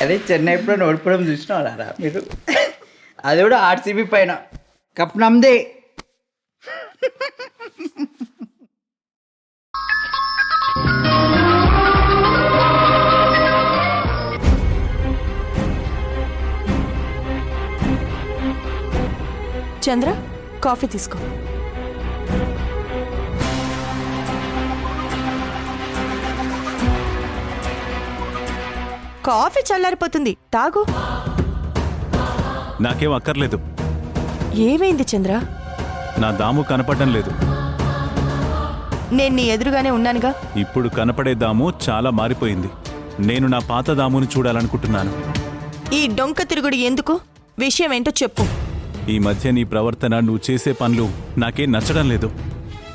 అదే చెన్నై ఎప్పుడైనా ఓడిపోవడం చూసినారా మీరు? అది కూడా ఆర్సీబీ పైన. కప్ నమ్దే. చంద్ర, కాఫీ తీసుకో. కాఫీ చల్లారిపోతుంది, తాగు. నాకేం అక్కర్లేదు. ఏమైంది చంద్ర? నా దాము కనపడడం లేదు. నేను నీ ఎదురుగానే ఉన్నానుగా. ఇప్పుడు కనపడే దాము చాలా మారిపోయింది. నేను నా పాత దాముని చూడాలనుకుంటున్నాను. ఈ డొంక తిరుగుడు ఎందుకు? విషయం ఏంటో చెప్పు. ఈ మధ్య నీ ప్రవర్తన, నువ్వు చేసే పనులు నాకేం నచ్చడం లేదు.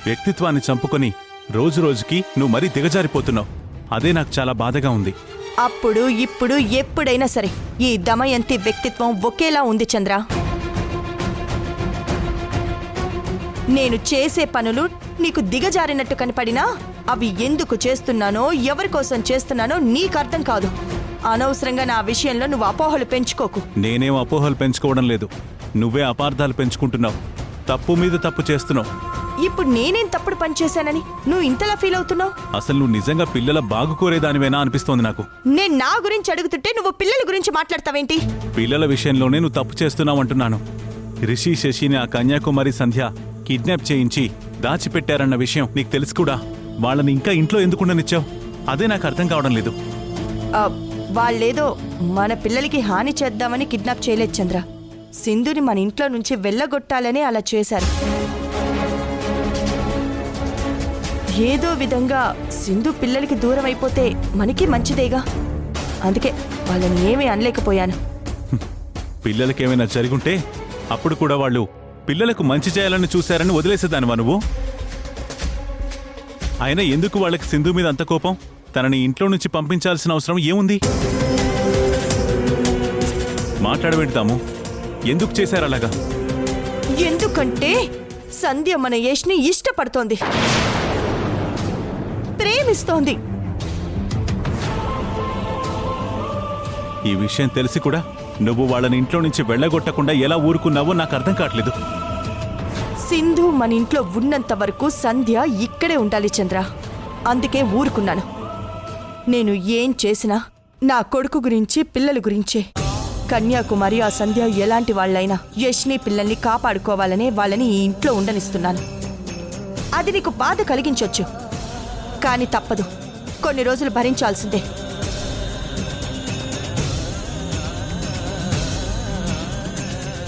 వ్యక్తిత్వాన్ని చంపుకొని రోజు రోజుకి నువ్వు మరీ దిగజారిపోతున్నావు. అదే నాకు చాలా బాధగా ఉంది. అప్పుడు ఇప్పుడు ఎప్పుడైనా సరే ఈ దమయంతి వ్యక్తిత్వం ఒకేలా ఉంది చంద్ర. నేను చేసే పనులు నీకు దిగజారినట్టు కనపడినా అవి ఎందుకు చేస్తున్నానో, ఎవరి కోసం చేస్తున్నానో నీకు అర్థం కాదు. అనవసరంగా నా విషయంలో నువ్వు అపోహలు పెంచుకోకు. నేనేం అపోహలు పెంచుకోవడం లేదు. నువ్వే అపార్థాలు పెంచుకుంటున్నావు. తప్పు మీద తప్పు చేస్తున్నావు. ఇప్పుడు నేనేం తప్పుడు పని చేశానని నువ్వు ఇంతలా ఫీల్ అవుతున్నావు? అసలు నువ్వు నిజంగా పిల్లల బాగు కోరేదానివేనా అనిపిస్తోంది నాకు. నేను నా గురించి అడుగుతుంటే నువ్వు పిల్లల గురించి మాట్లాడతావేంటి? పిల్లల విషయంలోనే నువ్వు తప్పు చేస్తున్నావు అంటున్నాను. రిషి, శశిని ఆ కన్యాకుమారి సంధ్య కిడ్నాప్ చేయించి దాచిపెట్టారన్న విషయం నీకు తెలుసు కూడా. వాళ్ళని ఇంకా ఇంట్లో ఎందుకుండనిచ్చావు? అదే నాకు అర్థం కావడం లేదు. వాళ్ళేదో మన పిల్లలకి హాని చేద్దామని కిడ్నాప్ చేయలేదు చంద్ర. సింధుని మన ఇంట్లో నుంచి వెళ్ళగొట్టాలని అలా చేశారు. ఏదో విధంగా సింధు పిల్లలకి దూరం అయిపోతే మనకి మంచిదేగా. అందుకే వాళ్ళని ఏమీ అనలేకపోయాను. పిల్లలకేమైనా జరుగుంటే అప్పుడు కూడా వాళ్ళు పిల్లలకు మంచి చేయాలని చూశారని వదిలేసేదానివా నువ్వు? అయినా ఎందుకు వాళ్ళకి సింధు మీద అంత కోపం? తనని ఇంట్లో నుంచి పంపించాల్సిన అవసరం ఏముంది? మాట్లాడబెడతాము. ఎందుకు చేశారు అలాగా? ఎందుకంటే సంధ్య మన యష్ని ఇష్టపడుతోంది, ప్రేమిస్తోంది. ఈ విషయం తెలిసి కూడా నువ్వు వాళ్ళని ఇంట్లో నుంచి వెళ్ళగొట్టకుండా ఎలా ఊరుకున్నావో నాకు అర్థం కావట్లేదు. సింధు మన ఇంట్లో ఉన్నంత వరకు సంధ్య ఇక్కడే ఉండాలి చంద్ర. అందుకే ఊరుకున్నాను. నేను ఏం చేసినా నా కొడుకు గురించి, పిల్లల గురించే. కన్యాకుమారి ఆ సంధ్య ఎలాంటి వాళ్ళైనా యష్ని పిల్లల్ని కాపాడుకోవాలనే వాళ్ళని ఈ ఇంట్లో ఉండనిస్తున్నాను. అది నీకు బాధ కలిగించొచ్చు, కానీ తప్పదు. కొన్ని రోజులు భరించాల్సిందే.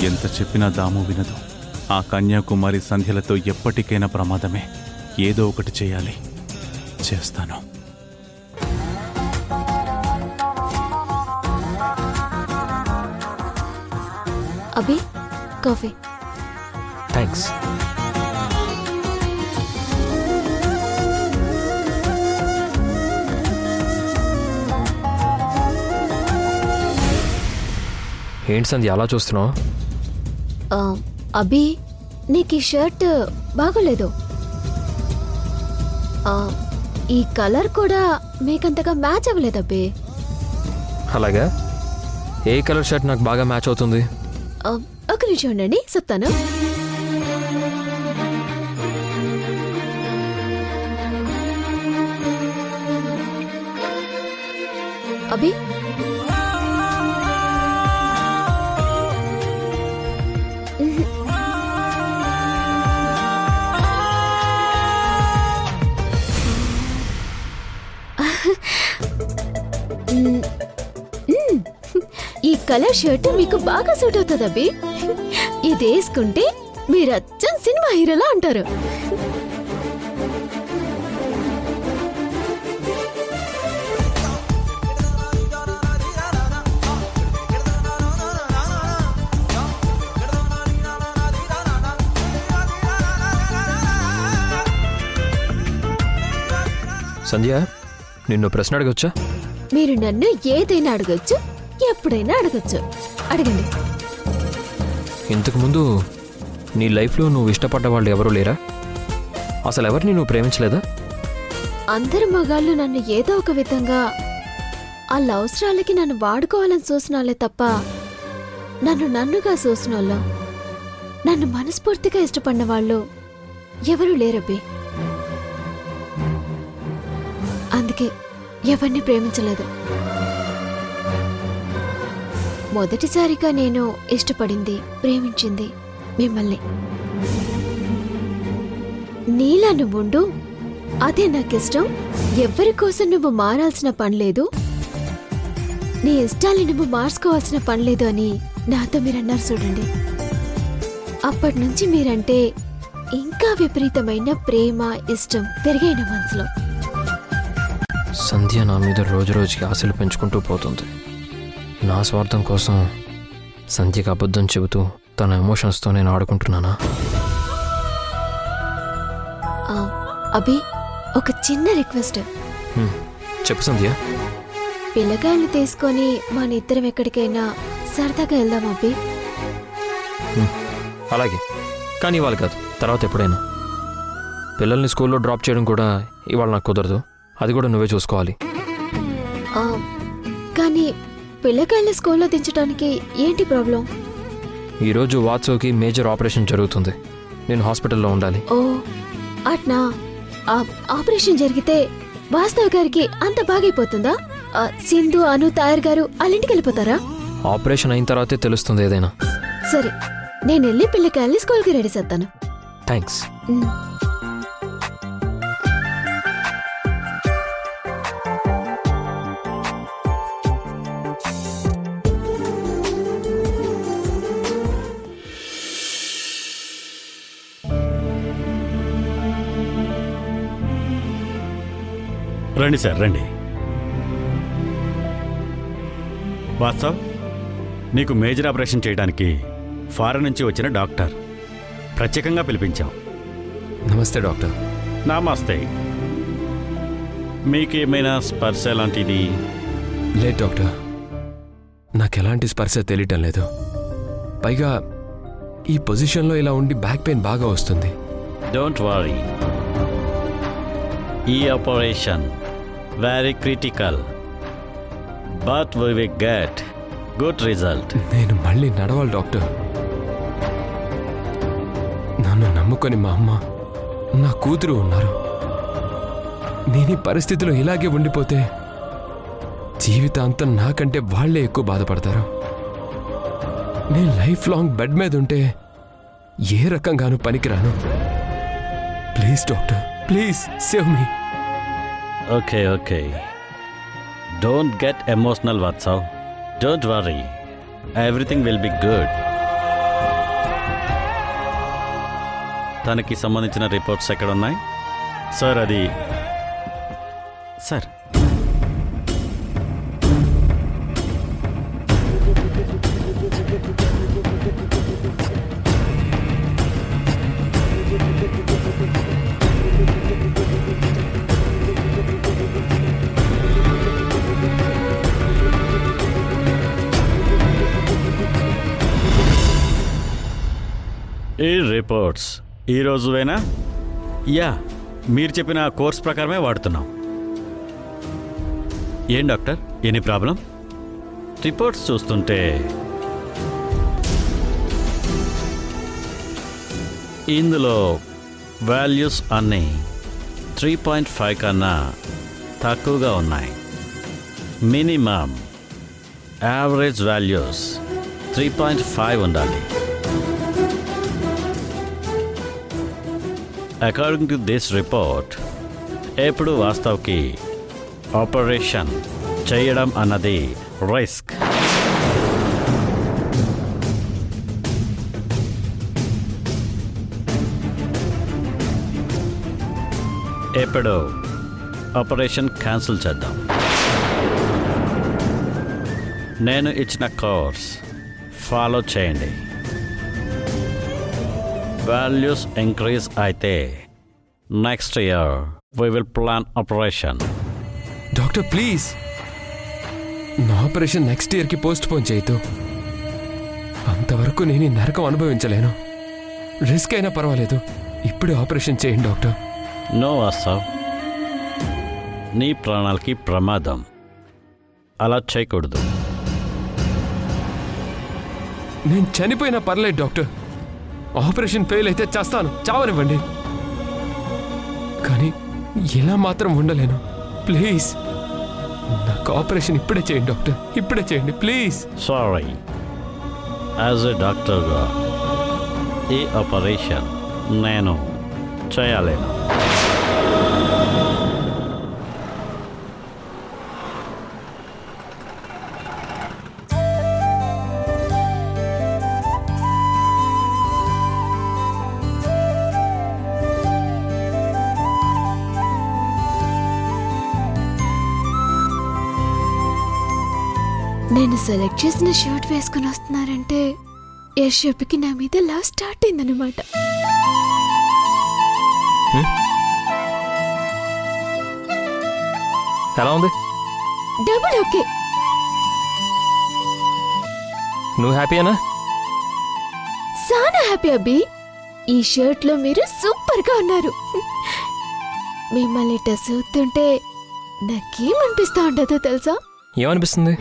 ఎంత చెప్పినా దాము వినదు. ఆ కన్యాకుమారి సంధ్యలతో ఎప్పటికైనా ప్రమాదమే. ఏదో ఒకటి చేయాలి. చేస్తాను. అభి, కాఫీ. థ్యాంక్స్. ఏంటి సంధ్య అలా చూస్తున్నావు? అభి, నీకు ఈ షర్ట్ బాగోలేదు. ఈ కలర్ కూడా మీకంతగా మ్యాచ్ అవ్వలేదు అబ్బే. అలాగా? ఏ కలర్ షర్ట్ నాకు బాగా మ్యాచ్ అవుతుంది? ఒక నిమిషం ఉండండి, చెప్తాను. అభి, ఈ కలర్ షర్ట్ మీకు బాగా సూట్ అవుతుంది అబ్బి. ఇది వేసుకుంటే మీరు అచ్చం సినిమా హీరోలా అంటారు. సంధ్య, నిన్ను ప్రశ్న అడగొచ్చా? మీరు నన్ను ఏదైనా అడగొచ్చు, ఎప్పుడైనా అడగొచ్చు. అడగండి. ఇంతకుముందు నీ లైఫ్లో నువ్వు ఇష్టపడ్డ వాళ్ళు ఎవరూ లేరా? అసలు ఎవరిని నువ్వు ప్రేమించలేదా? అందరు మగాళ్ళు నన్ను ఏదో ఒక విధంగా వాళ్ళ అవసరాలకి నన్ను వాడుకోవాలని చూసినాలే తప్ప నన్నుగా చూసినోళ్ళు, నన్ను మనస్ఫూర్తిగా ఇష్టపడిన వాళ్ళు ఎవరూ లేరబ్బి. అందుకే ఎవరిని ప్రేమించలేదు. మొదటిసారిగా నేను ఇష్టపడింది, ప్రేమించింది మిమ్మల్ని. నీలా నువ్వుండు, అదే నాకిష్టం. ఎవ్వరి కోసం నువ్వు మారాల్సిన పనిలేదు, నీ ఇష్టాన్ని నువ్వు మార్చుకోవాల్సిన పనిలేదు అని నాతో మీరన్నారు చూడండి. అప్పటి నుంచి మీరంటే ఇంకా విపరీతమైన ప్రేమ, ఇష్టం పెరిగాయి నా మనసులో. సంధ్య నా మీద రోజు రోజుకి ఆశలు పెంచుకుంటూ పోతుంది. నా స్వార్థం కోసం సంధ్యకి అబద్ధం చెబుతూ తన ఎమోషన్స్తో నేను ఆడుకుంటున్నానా? అభి, ఒక చిన్న రిక్వెస్ట్. చెప్పు సంధ్య. పిల్లకాయలు తీసుకొని మన ఇద్దరం ఎక్కడికైనా సరదాగా వెళ్దాం అభి. అలాగే, కానీ ఇవాళ కాదు, తర్వాత ఎప్పుడైనా. పిల్లల్ని స్కూల్లో డ్రాప్ చేయడం కూడా ఇవాళ నాకు కుదరదు, అది కూడా నువ్వే చూసుకోవాలి. కానీ పిల్లకాయల స్కూల్లో దించడానికి ఏంటి ప్రాబ్లం? ఈరోజు వాత్సవ్కి మేజర్ ఆపరేషన్ జరుగుతుంది, నేను హాస్పిటల్లో ఉండాలి. ఓ అట్నా? ఆపరేషన్ జరిగితే వాస్తవ్ గారికి అంత బాగైపోతుందా? సింధు, అను, తాయర్ గారు వాళ్ళింటికి వెళ్ళిపోతారా? ఆపరేషన్ అయిన తర్వాతే తెలుస్తుంది ఏదైనా. సరే, నేను వెళ్ళి పిల్లకాయల్ని స్కూల్కి రెడీ చేస్తాను. థ్యాంక్స్. రండి సార్, రండి. వాత్సవ్, నీకు మేజర్ ఆపరేషన్ చేయడానికి ఫారెన్ నుంచి వచ్చిన డాక్టర్ ప్రత్యేకంగా పిలిపించాం. నమస్తే డాక్టర్. నమస్తే. మీకేమైనా స్పర్శ లాంటిది? లేదు డాక్టర్, నాకెలాంటి స్పర్శ తెలియటం లేదు. పైగా ఈ పొజిషన్లో ఇలా ఉండి బ్యాక్ పెయిన్ బాగా వస్తుంది. డోంట్ వరీ, ఈ operation very critical, but we will get good result. నేను మళ్ళీ నడవాలి డాక్టర్. నన్ను నమ్ముకొని మా అమ్మ, నా కూతురు ఉన్నారు. నేను ఈ పరిస్థితిలో ఇలాగే ఉండిపోతే జీవితాంతం నాకంటే వాళ్లే ఎక్కువ బాధపడతారు. నేను లైఫ్ లాంగ్ బెడ్ మీద ఉంటే ఏ రకంగానూ పనికిరాను. Please doctor, please save me. Okay okay, don't get emotional Vatsav. Don't worry, everything will be good. తనకి సంబంధించిన రిపోర్ట్స్ ఎక్కడ ఉన్నాయి సార్? అది సార్, ఈ రిపోర్ట్స్ ఈ రోజువేనా? యా, మీరు చెప్పిన కోర్స్ ప్రకారమే వాడుతున్నాం. ఏం డాక్టర్, ఎనీ ప్రాబ్లం? రిపోర్ట్స్ చూస్తుంటే ఇందులో వాల్యూస్ అన్నీ 3.5 కన్నా తక్కువగా ఉన్నాయి. మినిమం యావరేజ్ వాల్యూస్ 3.5 ఉండాలి. అకార్డింగ్ టు దిస్ రిపోర్ట్, ఎప్పుడు వాస్తవ్కి ఆపరేషన్ చేయడం అన్నది రిస్క్. ఎప్పుడు ఆపరేషన్ క్యాన్సిల్ చేద్దాం. నేను ఇచ్చిన కోర్స్ ఫాలో చేయండి. వాల్యూస్ ఇంక్రీజ్ అయితే next year we will plan operation. Doctor please, నా ఆపరేషన్ నెక్స్ట్ ఇయర్కి పోస్ట్ పోన్ చేయొద్దు. అంతవరకు నేను ఈ నరకం అనుభవించలేను. రిస్క్ అయినా పర్వాలేదు, ఇప్పుడే ఆపరేషన్ చేయండి డాక్టర్. నో వాస్తవ్, నీ ప్రాణాలకి ప్రమాదం. అలా చేయకూడదు. నేను చనిపోయినా పర్లేదు డాక్టర్. ఆపరేషన్ ఫెయిల్ అయితే చేస్తాను, చావనివ్వండి. కానీ ఇలా మాత్రం ఉండలేను. ప్లీజ్ నాకు ఆపరేషన్ ఇప్పుడే చేయండి డాక్టర్, ఇప్పుడే చేయండి ప్లీజ్. సారీ, యాజ్ ఎ డాక్టర్గా ఈ ఆపరేషన్ నేను చేయలేను. నేను సెలెక్ట్ చేసిన షర్ట్ వేసుకుని వస్తున్నారంటే యశ్యప్కి నా మీద లవ్ స్టార్ట్ అయిందనమాట. ఎలా ఉంది? Double okay. నువ్వు హ్యాపీయేనా? సానా హ్యాపీ అబ్బి. ఈ షర్ట్ లో మీరు సూపర్ గా ఉన్నారు. మిమ్మల్ని ఇట్ట చూస్తుంటే నాకేమనిపిస్తా ఉండదో తెలుసా? ఏమనిపిస్తుంది?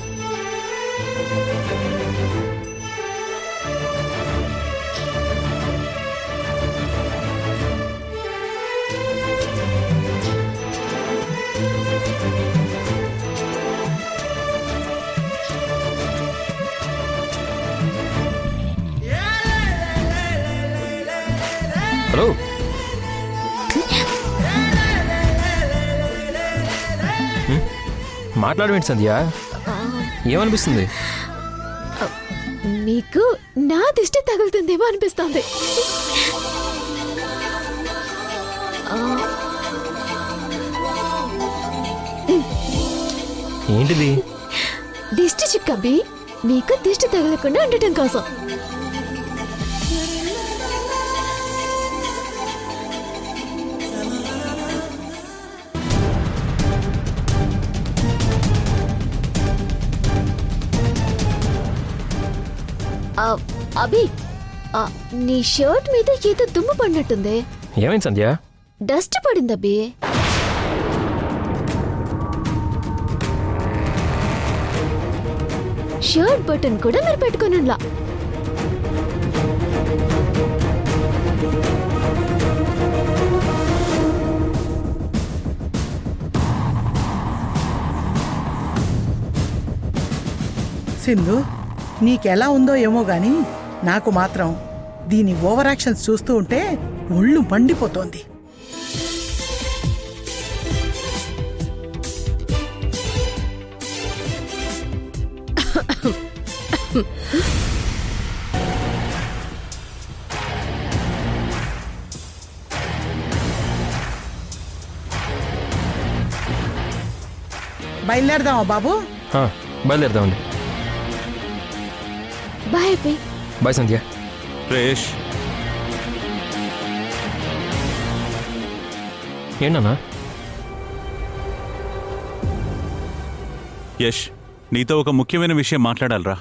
హలో, మాట్లాడమేంటి సంధ్య? ఏమనిపిస్తుంది? మీకు నా దిష్టి తగులుతుందేమో అనిపిస్తుంది. ఏంటిది? దిష్టి చిక్కబ్బి, మీకు దిష్టి తగలకుండా ఉండటం కోసం. అభి, నీ షర్ట్ మీద ఏదో దుమ్ము పడినట్టుంది. ఏమైంది సంధ్య? డస్ట్ పడింది అభి. షర్ట్ బటన్ కూడా మీరు పెట్టుకోనులా. సింధు, నీకెలా ఉందో ఏమో గాని నాకు మాత్రం దీని ఓవర్ యాక్షన్స్ చూస్తూ ఉంటే ఒళ్ళు మండిపోతోంది. బయలుదేరదామా బాబు? బయలుదేరదామండి. బాయ్ అభి. బాయ్ సంధ్య. రేష్, ఏంటన్నా? యష్, నీతో ఒక ముఖ్యమైన విషయం మాట్లాడాలరా.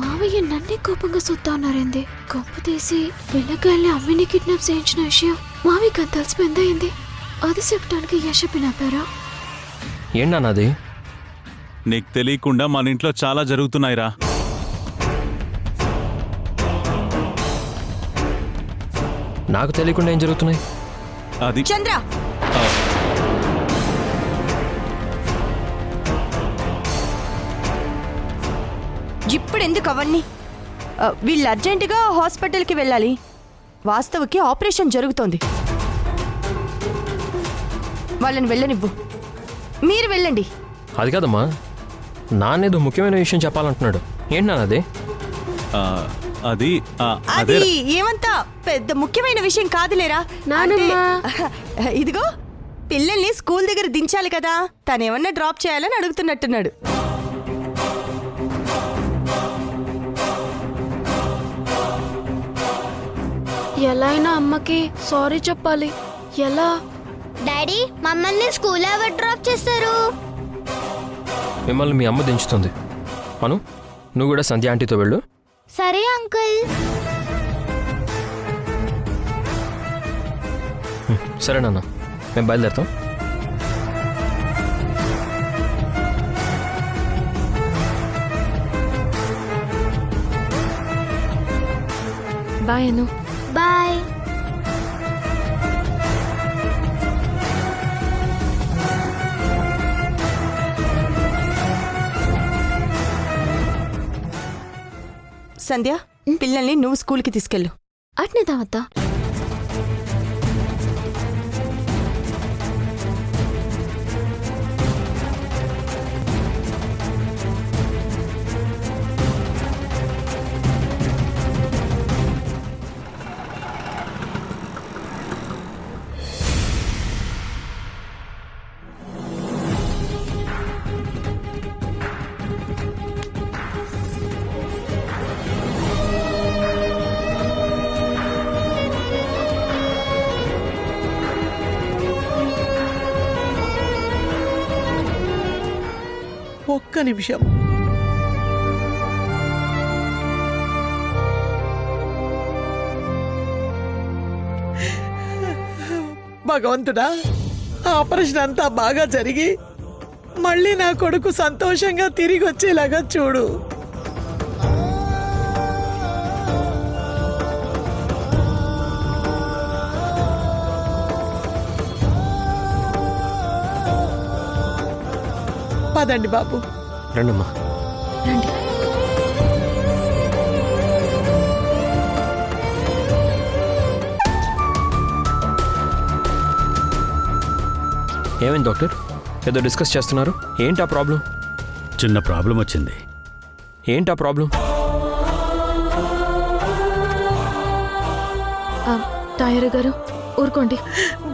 మావయ్య నన్నే కోపంగా చూస్తా ఉన్నారేంది? గొప్ప తీసి పిల్లకాయల్ని అమ్మిని కిడ్నాప్ చేయించిన విషయం మావయ్యకి అంత తెలిసిపోయిందా ఏంది? అది చెప్పడానికి యశపి నాపారా? ఏంటన్నా అది? నీకు తెలియకుండా మన ఇంట్లో చాలా జరుగుతున్నాయిరా. నాకు తెలియకుండా ఏం జరుగుతున్నాయి? అది చంద్ర, ఇప్పుడు ఎందుకు అవన్నీ? వీళ్ళు అర్జెంటుగా హాస్పిటల్కి వెళ్ళాలి. వాస్తవకి ఆపరేషన్ జరుగుతోంది. వాళ్ళని వెళ్ళనివ్వు. మీరు వెళ్ళండి. అది కాదమ్మా, నాన్నేదో ముఖ్యమైన విషయం చెప్పాలంటున్నాడు. ఏంటి నాన్న అది? అది అది ఏమంతా పెద్ద ముఖ్యమైన విషయం కాదులేరా. ఇదిగో పిల్లల్ని స్కూల్ దగ్గర దించాలి కదా, తనేమన్నా డ్రాప్ చేయాలని అడుగుతున్నట్టున్నాడు. ఎలా అయినా అమ్మకి సారీ చెప్పాలి. ఎలా? డాడీ, మమ్మల్ని స్కూల్ ఎవరు డ్రాప్ చేస్తారు? మిమ్మల్ని మీ అమ్మ దించుతుంది. అను, నువ్వు కూడా సంధ్య ఆంటీతో వెళ్ళు. సరే అంకుల్. సరే నాన్న, మేము బయలుదేరుతాం. బాయ్ అను. బాయ్. సంధ్య, పిల్లల్ని నువ్వు స్కూల్కి తీసుకెళ్ళు. అట్నే తావత్తా. ఒక్క నిమిషం. భగవంతుడా, ఆపరేషన్ అంతా బాగా జరిగి మళ్ళీ నా కొడుకు సంతోషంగా తిరిగి వచ్చేలాగా చూడు. పదండి బాబు. రండమ్మా. రండి. ఏమైంది డాక్టర్? ఏదో డిస్కస్ చేస్తున్నారు. ఏంటి ఆ ప్రాబ్లం? చిన్న ప్రాబ్లం వచ్చింది. ఏంటి ఆ ప్రాబ్లం? తాయారు గారు ఊరుకోండి.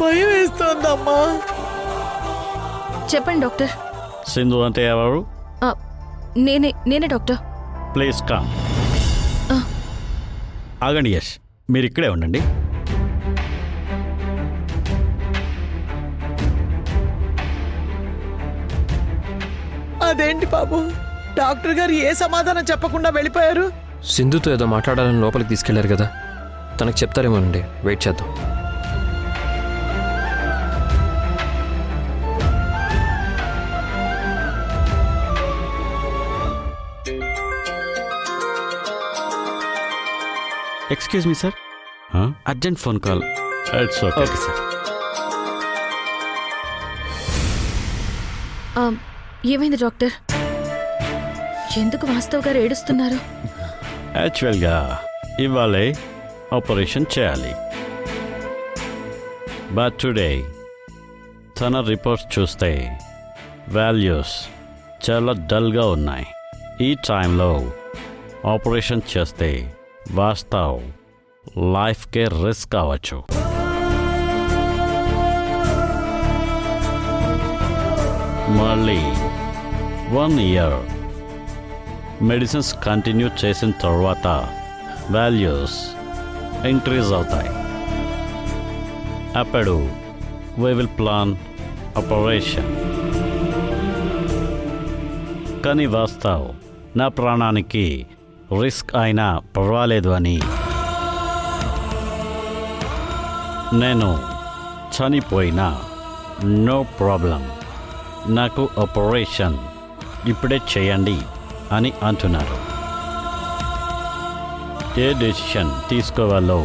భయం వేస్తోందమ్మా. చెప్పండి డాక్టర్. సింధు అంటే ఎవరు? నేనే డాక్టర్. Please come. ఆగండి. యష్, మీరు ఇక్కడే ఉండండి. అదేంటి బాబు, డాక్టర్ గారు ఏ సమాధానం చెప్పకుండా వెళ్ళిపోయారు? సింధుతో ఏదో మాట్లాడాలని లోపలికి తీసుకెళ్లారు కదా, తనకు చెప్తారేమోనండి. వెయిట్ చేద్దాం. Excuse me sir, urgent phone call. It's okay sir. ఏమైంది డాక్టర్? ఎందుకు వాస్తవ్ గారు ఏడుస్తున్నారు? యాక్చువల్గా ఇవాళే ఆపరేషన్ చేయాలి. బట్ టుడే తన రిపోర్ట్స్ చూస్తే వాల్యూస్ చాలా డల్గా ఉన్నాయి. ఈ టైంలో ఆపరేషన్ చేస్తే వాస్తవ్ లైఫ్కే రిస్క్ అవ్వచ్చు. మళ్ళీ 1 year మెడిసిన్స్ కంటిన్యూ చేసిన తర్వాత వాల్యూస్ ఇంక్రీజ్ అవుతాయి. అప్పుడు వీ విల్ ప్లాన్ ఆపరేషన్. కానీ వాస్తవ్ నా ప్రాణానికి రిస్క్ అయినా పర్వాలేదు అని నేను చనిపోయినా నో ప్రాబ్లం, నాకు ఆపరేషన్ ఇప్పుడే చేయండి అని అంటున్నారు. ఏ డెసిషన్ తీసుకోవాలో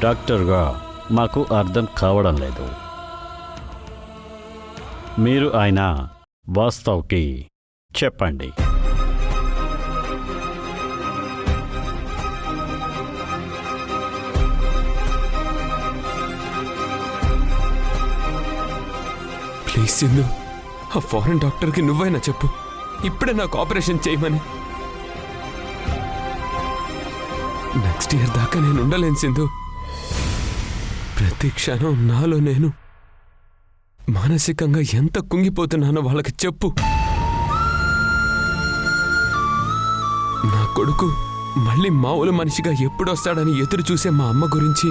డాక్టర్గా మాకు అర్థం కావడం లేదు. మీరు ఆయన వాస్తవ్కి చెప్పండి. ప్లీజ్ సింధు, ఆ ఫారెన్ డాక్టర్కి నువ్వైనా చెప్పు, ఇప్పుడే నాకు ఆపరేషన్ చేయమని. నెక్స్ట్ ఇయర్ దాకా నేను ఉండలేను సింధు. ప్రతి క్షణం నాలో నేను మానసికంగా ఎంత కుంగిపోతున్నానో వాళ్ళకి చెప్పు. నా కొడుకు మళ్ళీ మామూలు మనిషిగా ఎప్పుడొస్తాడని ఎదురు చూసే మా అమ్మ గురించి,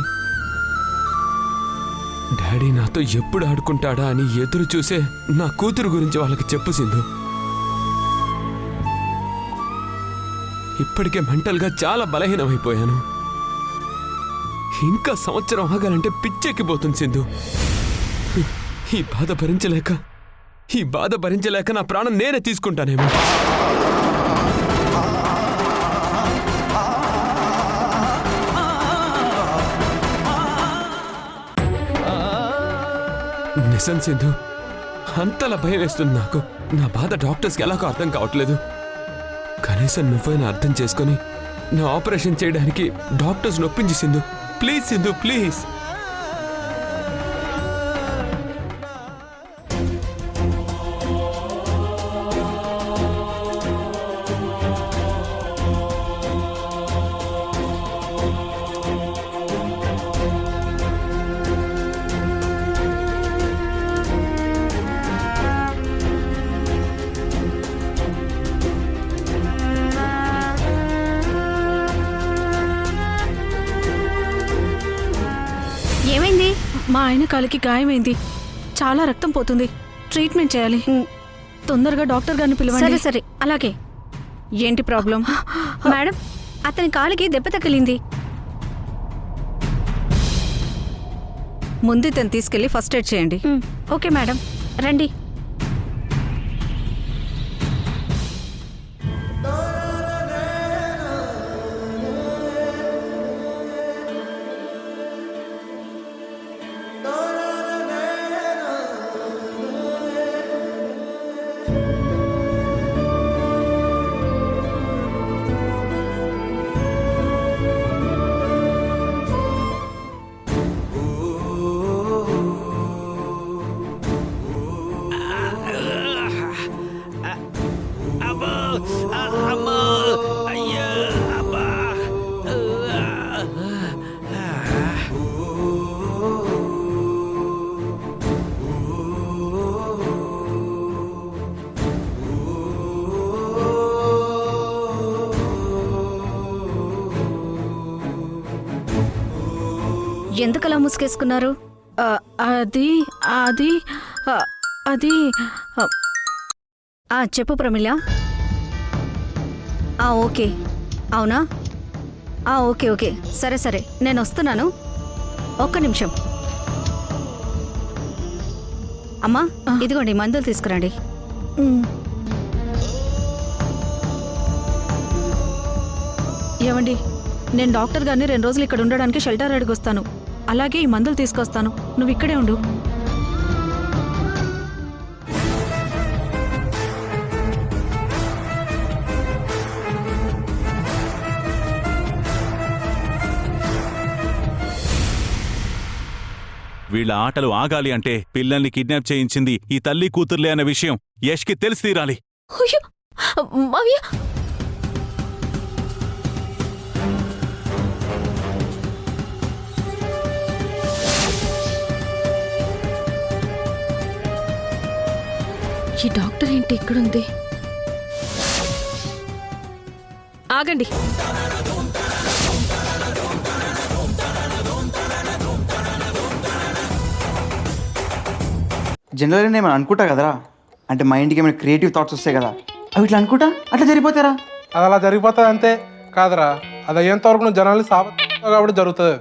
డాడీ నాతో ఎప్పుడు ఆడుకుంటాడా అని ఎదురు చూసే నా కూతురు గురించి వాళ్ళకి చెప్పు సింధు. ఇప్పటికే మెంటల్గా చాలా బలహీనమైపోయాను. ఇంకా సంవత్సరం ఆగాలంటే పిచ్చెక్కిపోతుంది సింధు. ఈ బాధ భరించలేక నా ప్రాణం నేనే తీసుకుంటానేమో. నిజం సింధు, అంతలా భయం వేస్తుంది నాకు. నా బాధ డాక్టర్స్కి ఎలాగో అర్థం కావట్లేదు. కనీసం నువ్వైనా అర్థం చేసుకొని నా ఆపరేషన్ చేయడానికి డాక్టర్స్ నొప్పించి సింధు. Please Sindhu, please. ఏమైంది? మా ఆయన కాలికి గాయమైంది, చాలా రక్తం పోతుంది, ట్రీట్మెంట్ చేయాలి. తొందరగా డాక్టర్ గారిని పిలవండి. సరే సరే అలాగే. ఏంటి ప్రాబ్లం? మేడం, అతని కాలికి దెబ్బ తగిలింది. ముందు తను తీసుకెళ్లి ఫస్ట్ ఎయిడ్ చేయండి. ఓకే మేడం, రండి. ఎందుకలా ముసుగేసుకున్నారు? అది అది అది చెప్పు ప్రమిళ. ఓకే, అవునా? ఓకే ఓకే, సరే సరే, నేను వస్తున్నాను, ఒక్క నిమిషం. అమ్మా, ఇదిగోండి మందులు తీసుకురండి. ఏమండి, నేను డాక్టర్ గారిని 2 రోజులు ఇక్కడ ఉండడానికి షెల్టర్ అడిగొస్తాను. అలాగే ఈ మందులు తీసుకొస్తాను, నువ్వు ఇక్కడే ఉండు. వీళ్ళ ఆటలు ఆగాలి అంటే పిల్లల్ని కిడ్నాప్ చేయించింది ఈ తల్లి కూతుర్లే అన్న విషయం యష్కి తెలిసి తీరాలి. ఈ డాక్టర్ ఏంటి ఇక్కడుంది? ఆగండి. జనరల్గా నేను అనుకుంటా కదరా, అంటే మైండ్కి ఏమైనా క్రియేటివ్ థాట్స్ వస్తాయి కదా, అవి ఇట్లా అనుకుంటా అట్లా జరిగిపోతారా? అది అలా జరిగిపోతుంది అంతే కాదురా. అది అయ్యేంత వరకు నువ్వు జనాల్ని సాబ్ కాబట్టి జరుగుతుంది.